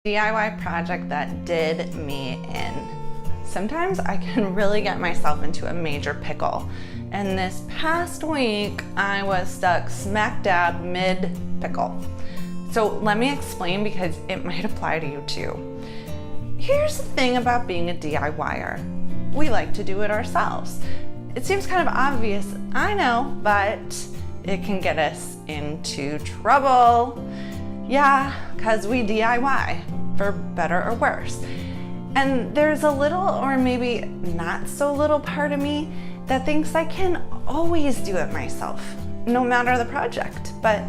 DIY project that did me in. Sometimes I can really get myself into a major pickle. And this past week, I was stuck smack dab mid-pickle. So let me explain because it might apply to you too. Here's the thing about being a DIYer. We like to do it ourselves. It seems kind of obvious, I know, but it can get us into trouble. Yeah, because we DIY, for better or worse. And there's a little, or maybe not so little part of me that thinks I can always do it myself, no matter the project. But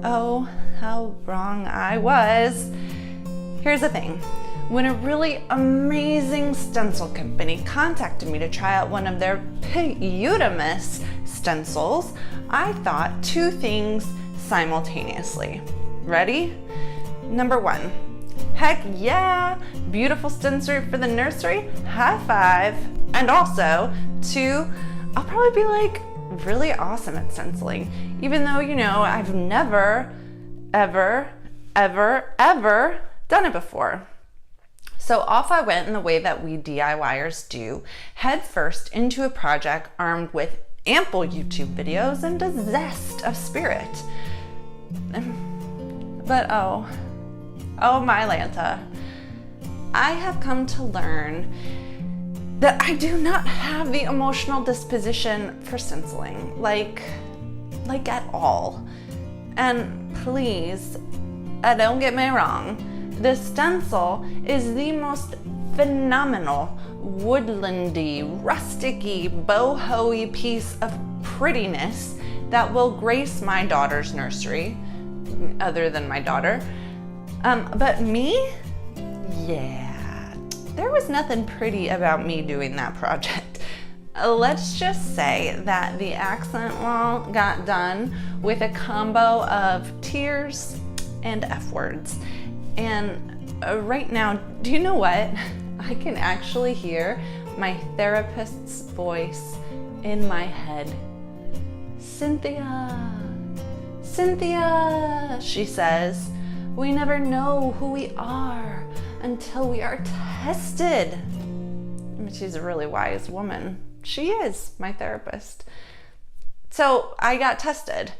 oh, how wrong I was. Here's the thing. When a really amazing stencil company contacted me to try out one of their miiiiiiight stencils, I thought two things simultaneously. Ready? Number one, heck yeah, beautiful stencil for the nursery, high five. And also, two, I'll probably be like really awesome at stenciling, even though, I've never, ever done it before. So off I went in the way that we DIYers do, head first into a project armed with ample YouTube videos and a zest of spirit. But oh my Lanta, I have come to learn that I do not have the emotional disposition for stenciling, like at all. And please, don't get me wrong, the stencil is the most phenomenal, woodlandy, rusticy, boho-y piece of prettiness that will grace my daughter's nursery, other than my daughter. But me? Yeah, there was nothing pretty about me doing that project. Let's just say that the accent wall got done with a combo of tears and F words. And right now, do you know what? I can actually hear my therapist's voice in my head. Cynthia, she says, we never know who we are until we are tested. I mean, she's a really wise woman. She is my therapist. So I got tested,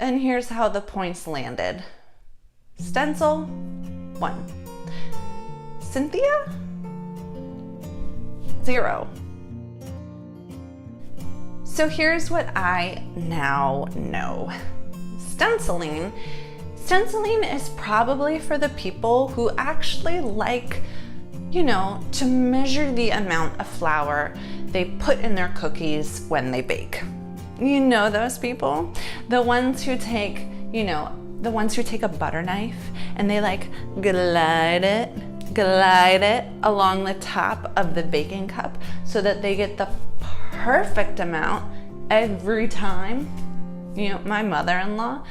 and here's how the points landed. Stencil, 1. Cynthia, 0. So here's what I now know. Stenciling is probably for the people who actually like, to measure the amount of flour they put in their cookies when they bake. You know those people? The ones who take, a butter knife and they glide it along the top of the baking cup so that they get the perfect amount every time. My mother-in-law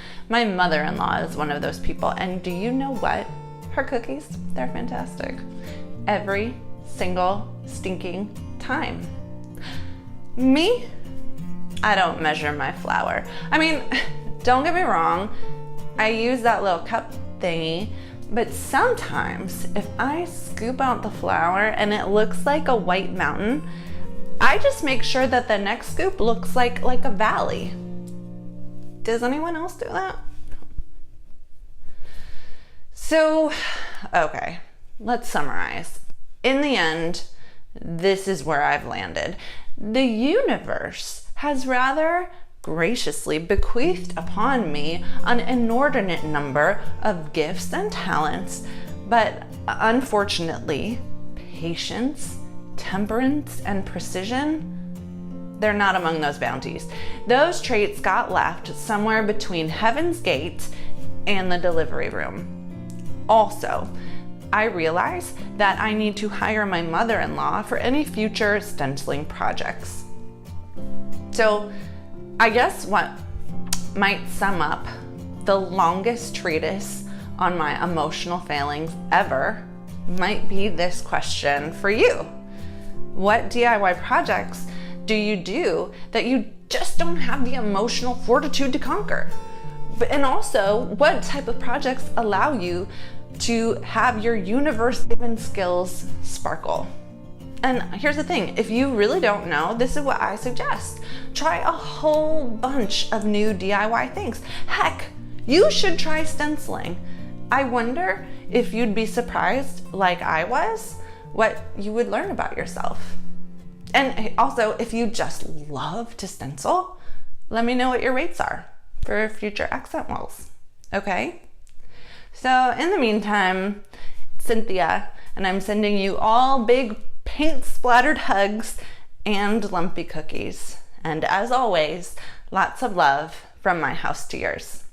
is one of those people. And do you know what? Her cookies, they're fantastic. Every single stinking time. Me, I don't measure my flour. I mean, don't get me wrong, I use that little cup thingy, but sometimes if I scoop out the flour and it looks like a white mountain, I just make sure that the next scoop looks like a valley. Does anyone else do that? So, okay, let's summarize. In the end, this is where I've landed. The universe has rather graciously bequeathed upon me an inordinate number of gifts and talents, but unfortunately, patience, temperance, and precision, they're not among those bounties. Those traits got left somewhere between Heaven's Gate and the delivery room. Also, I realize that I need to hire my mother-in-law for any future stenciling projects. So, I guess what might sum up the longest treatise on my emotional failings ever might be this question for you. What DIY projects do you do that you just don't have the emotional fortitude to conquer? And also, what type of projects allow you to have your universe-given skills sparkle. And here's the thing, if you really don't know, this is what I suggest. Try a whole bunch of new DIY things. Heck, you should try stenciling. I wonder if you'd be surprised, like I was, what you would learn about yourself. And also, if you just love to stencil, let me know what your rates are for future accent walls, okay? So in the meantime, Cynthia, and I'm sending you all big paint splattered hugs and lumpy cookies. And as always, lots of love from my house to yours.